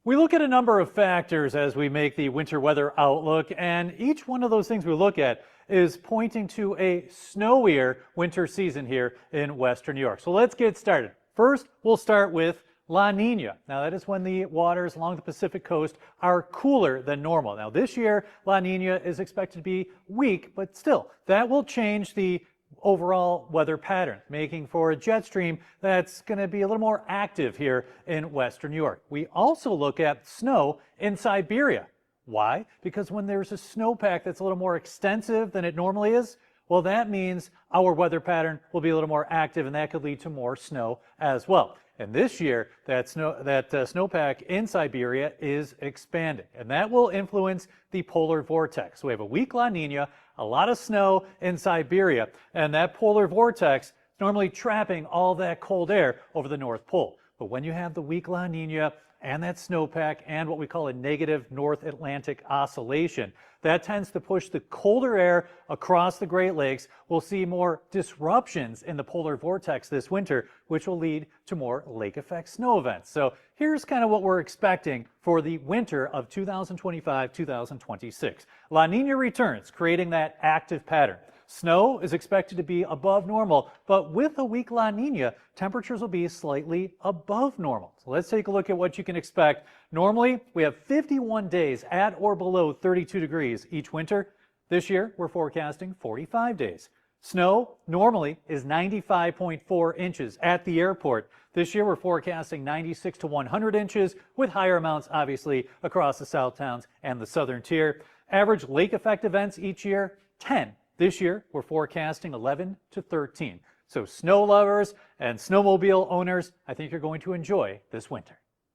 We look at a number of factors as we make the winter weather outlook, and each one of those things we look at is pointing to a snowier winter season here in Western New York. So let's get started. First, we'll start with La Nina. Now, that is when the waters along the Pacific coast are cooler than normal. Now, this year, La Nina is expected to be weak, but still, that will change the overall weather pattern, making for a jet stream that's going to be a little more active here in Western New York. We also look at snow in Siberia. Why? Because when there's a snowpack that's a little more extensive than it normally is, well, that means our weather pattern will be a little more active, and that could lead to more snow as well. And this year, that snowpack in Siberia is expanding, and that will influence the polar vortex. So we have a weak La Nina, a lot of snow in Siberia, and that polar vortex is normally trapping all that cold air over the North Pole. But when you have the weak La Nina and that snowpack and what we call a negative North Atlantic oscillation, that tends to push the colder air across the Great Lakes. We'll see more disruptions in the polar vortex this winter, which will lead to more lake effect snow events. So here's kind of what we're expecting for the winter of 2025-2026. La Nina returns, creating that active pattern. Snow is expected to be above normal, but with a weak La Nina, temperatures will be slightly above normal. So let's take a look at what you can expect. Normally, we have 51 days at or below 32 degrees each winter. This year, we're forecasting 45 days. Snow normally is 95.4 inches at the airport. This year, we're forecasting 96 to 100 inches, with higher amounts, obviously, across the South Towns and the Southern Tier. Average lake effect events each year, 10. This year, we're forecasting 11 to 13. So snow lovers and snowmobile owners, I think you're going to enjoy this winter.